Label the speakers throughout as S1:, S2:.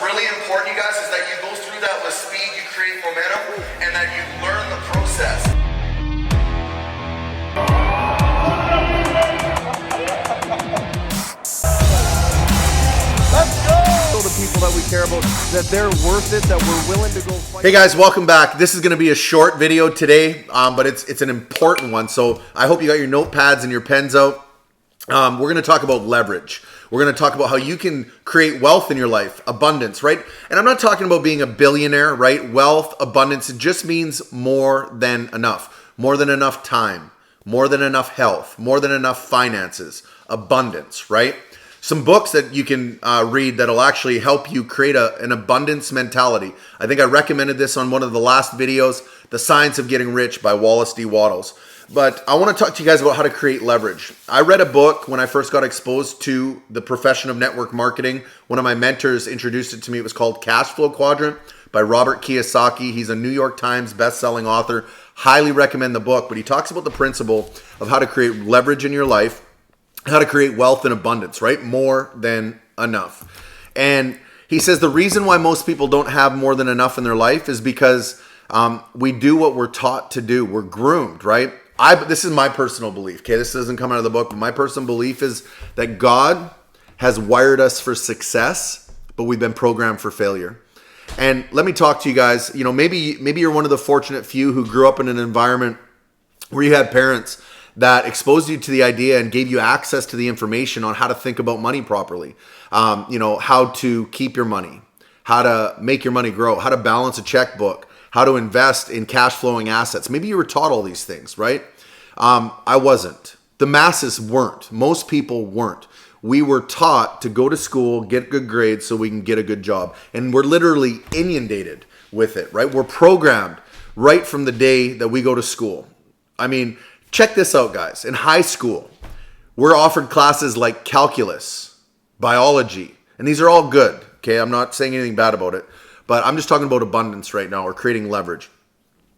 S1: really important, you guys, is that you go through that with speed, you create momentum, and that you learn the process.
S2: The people that we care about, that they're worth it, that we're willing to go fight.
S3: Hey guys, welcome back. This is going to be a short video today, but it's an important one. So I hope you got your notepads and your pens out. We're going to talk about leverage. We're going to talk about how you can create wealth in your life, abundance, right? And I'm not talking about being a billionaire, right? Wealth, abundance, it just means more than enough time, more than enough health, more than enough finances, abundance, right? Some books that you can read that'll actually help you create an abundance mentality. I think I recommended this on one of the last videos, The Science of Getting Rich by Wallace D. Wattles. But I want to talk to you guys about how to create leverage. I read a book when I first got exposed to the profession of network marketing. One of my mentors introduced it to me. It was called Cash Flow Quadrant by Robert Kiyosaki. He's a New York Times best-selling author. Highly recommend the book. But he talks about the principle of how to create leverage in your life, how to create wealth and abundance, right? More than enough. And he says the reason why most people don't have more than enough in their life is because we do what we're taught to do. We're groomed, right? This is my personal belief, okay? This doesn't come out of the book, but my personal belief is that God has wired us for success, but we've been programmed for failure. And let me talk to you guys. You know, maybe you're one of the fortunate few who grew up in an environment where you had parents that exposed you to the idea and gave you access to the information on how to think about money properly. How to keep your money, how to make your money grow, how to balance a checkbook, how to invest in cash flowing assets. Maybe you were taught all these things, right? I wasn't. The masses weren't. Most people weren't. We were taught to go to school, get good grades so we can get a good job. And we're literally inundated with it, right? We're programmed right from the day that we go to school. I mean, check this out, guys. In high school, we're offered classes like calculus, biology, and these are all good, okay? I'm not saying anything bad about it, but I'm just talking about abundance right now or creating leverage.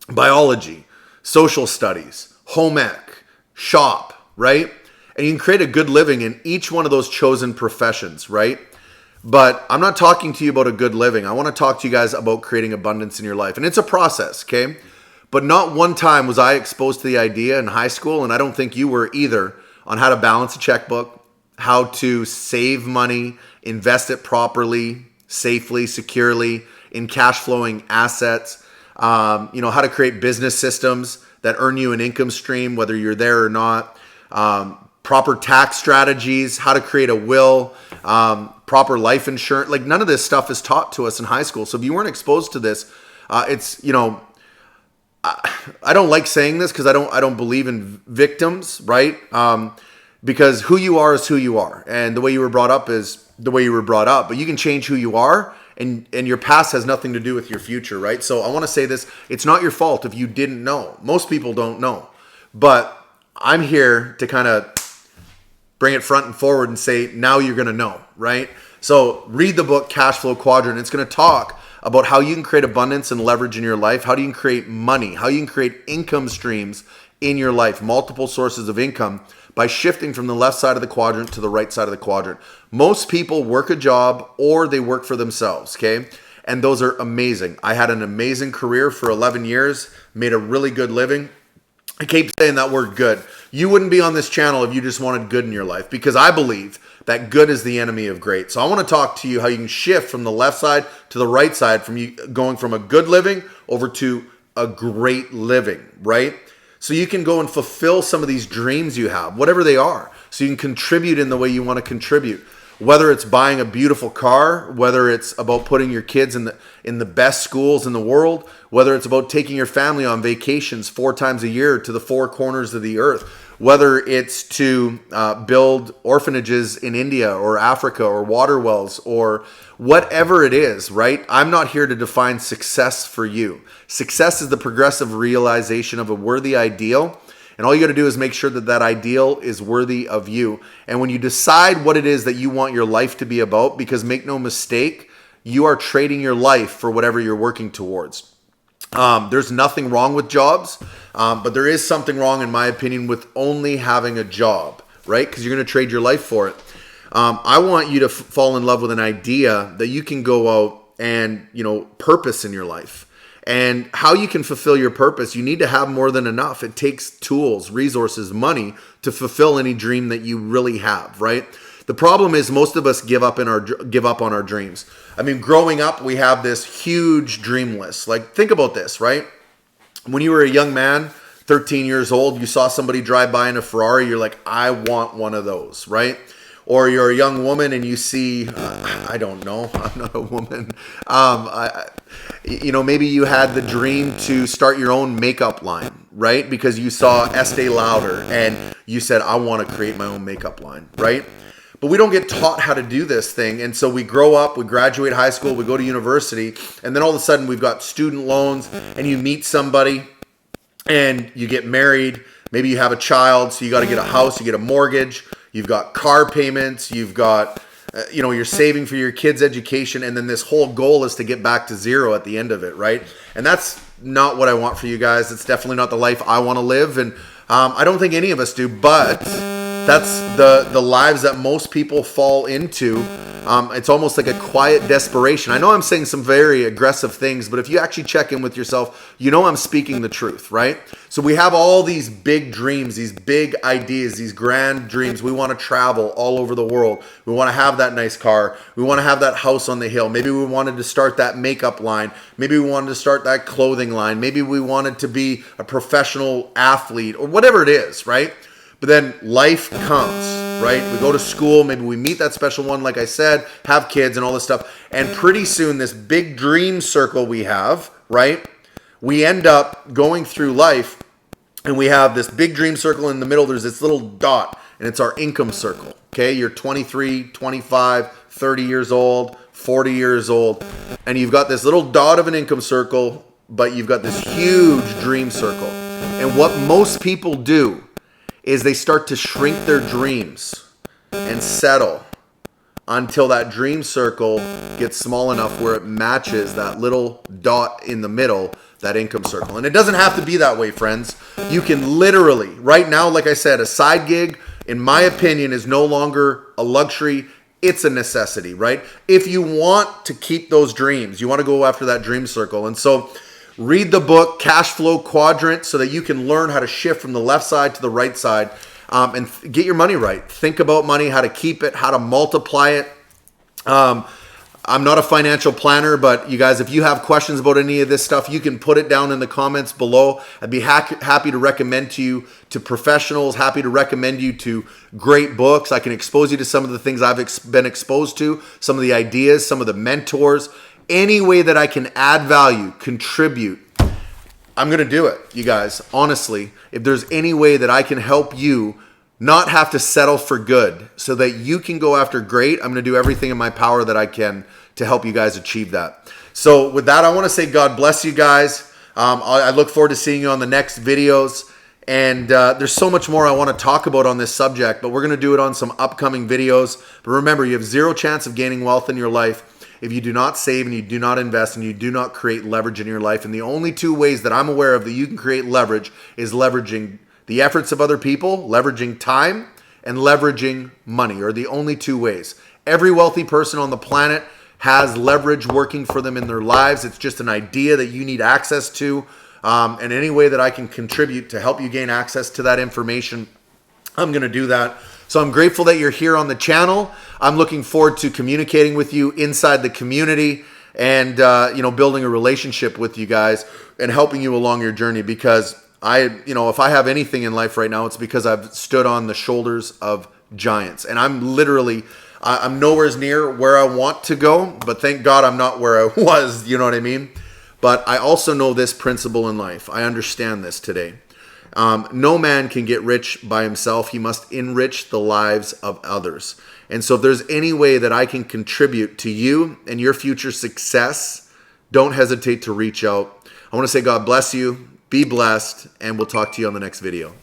S3: Biology, social studies, home ec, shop, right? And you can create a good living in each one of those chosen professions, right? But I'm not talking to you about a good living. I want to talk to you guys about creating abundance in your life. And it's a process, okay? But not one time was I exposed to the idea in high school, and I don't think you were either, on how to balance a checkbook, how to save money, invest it properly, safely, securely, in cash flowing assets, how to create business systems that earn you an income stream, whether you're there or not, proper tax strategies, how to create a will, proper life insurance. Like none of this stuff is taught to us in high school. So if you weren't exposed to this, I don't like saying this because I don't believe in victims, right? Because who you are is who you are. And the way you were brought up is the way you were brought up. But you can change who you are, and your past has nothing to do with your future, right? So I want to say this. It's not your fault if you didn't know. Most people don't know. But I'm here to kind of bring it front and forward and say, now you're going to know, right? So read the book, Cash Flow Quadrant. It's going to talk about how you can create abundance and leverage in your life, how do you can create money, how you can create income streams in your life, multiple sources of income by shifting from the left side of the quadrant to the right side of the quadrant. Most people work a job or they work for themselves, okay? And those are amazing. I had an amazing career for 11 years, made a really good living. I keep saying that word good. You wouldn't be on this channel if you just wanted good in your life, because I believe that good is the enemy of great. So I want to talk to you how you can shift from the left side to the right side, from you going from a good living over to a great living, right? So you can go and fulfill some of these dreams you have, whatever they are. So you can contribute in the way you want to contribute. Whether it's buying a beautiful car, whether it's about putting your kids in the best schools in the world, whether it's about taking your family on vacations 4 times a year to the 4 corners of the earth, whether it's to build orphanages in India or Africa or water wells or whatever it is, right? I'm not here to define success for you. Success is the progressive realization of a worthy ideal. And all you got to do is make sure that that ideal is worthy of you. And when you decide what it is that you want your life to be about, because make no mistake, you are trading your life for whatever you're working towards. There's nothing wrong with jobs, but there is something wrong, in my opinion, with only having a job, right? Because you're going to trade your life for it. I want you to fall in love with an idea that you can go out and, purpose in your life. And how you can fulfill your purpose, you need to have more than enough. It takes tools, resources, money to fulfill any dream that you really have, right? The problem is most of us give up on our dreams. I mean, growing up, we have this huge dream list. Like, think about this, right? When you were a young man, 13 years old, you saw somebody drive by in a Ferrari, you're like, I want one of those, right? Or you're a young woman and you see, I don't know, I'm not a woman. Maybe you had the dream to start your own makeup line, right? Because you saw Estee Lauder and you said, I want to create my own makeup line, right? But we don't get taught how to do this thing. And so we grow up, we graduate high school, we go to university, and then all of a sudden we've got student loans and you meet somebody and you get married. Maybe you have a child, so you got to get a house, you get a mortgage, you've got car payments, you've got, you're saving for your kids' education, and then this whole goal is to get back to zero at the end of it, right? And that's not what I want for you guys. It's definitely not the life I want to live, and I don't think any of us do, but that's the lives that most people fall into. It's almost like a quiet desperation. I know I'm saying some very aggressive things, but if you actually check in with yourself, I'm speaking the truth, right? So we have all these big dreams, these big ideas, these grand dreams. We want to travel all over the world. We want to have that nice car. We want to have that house on the hill. Maybe we wanted to start that makeup line. Maybe we wanted to start that clothing line. Maybe we wanted to be a professional athlete or whatever it is, right? But then life comes, right? We go to school, maybe we meet that special one, like I said, have kids and all this stuff. And pretty soon, this big dream circle we have, right? We end up going through life and we have this big dream circle in the middle. There's this little dot and it's our income circle, okay? You're 23, 25, 30 years old, 40 years old, and you've got this little dot of an income circle, but you've got this huge dream circle. And what most people do is they start to shrink their dreams and settle until that dream circle gets small enough where it matches that little dot in the middle, that income circle. And it doesn't have to be that way, friends. You can literally, right now, like I said, a side gig, in my opinion, is no longer a luxury. It's a necessity, right? If you want to keep those dreams, you want to go after that dream circle. And so read the book, Cash Flow Quadrant, so that you can learn how to shift from the left side to the right side and get your money right. Think about money, how to keep it, how to multiply it. I'm not a financial planner, but you guys, if you have questions about any of this stuff, you can put it down in the comments below. I'd be happy to recommend to you to professionals, happy to recommend you to great books. I can expose you to some of the things I've been exposed to, some of the ideas, some of the mentors. Any way that I can add value, contribute, I'm going to do it, you guys. Honestly, if there's any way that I can help you not have to settle for good so that you can go after great, I'm going to do everything in my power that I can to help you guys achieve that. So with that, I want to say God bless you guys. I look forward to seeing you on the next videos. And there's so much more I want to talk about on this subject, but we're going to do it on some upcoming videos. But remember, you have zero chance of gaining wealth in your life if you do not save and you do not invest and you do not create leverage in your life. And the only two ways that I'm aware of that you can create leverage is leveraging the efforts of other people, leveraging time, and leveraging money are the only two ways. Every wealthy person on the planet has leverage working for them in their lives. It's just an idea that you need access to. And any way that I can contribute to help you gain access to that information, I'm going to do that. So I'm grateful that you're here on the channel. I'm looking forward to communicating with you inside the community and, building a relationship with you guys and helping you along your journey, because if I have anything in life right now, it's because I've stood on the shoulders of giants. And I'm nowhere near where I want to go, but thank God I'm not where I was, you know what I mean? But I also know this principle in life. I understand this today. No man can get rich by himself. He must enrich the lives of others. And so if there's any way that I can contribute to you and your future success, don't hesitate to reach out. I want to say God bless you, be blessed, and we'll talk to you on the next video.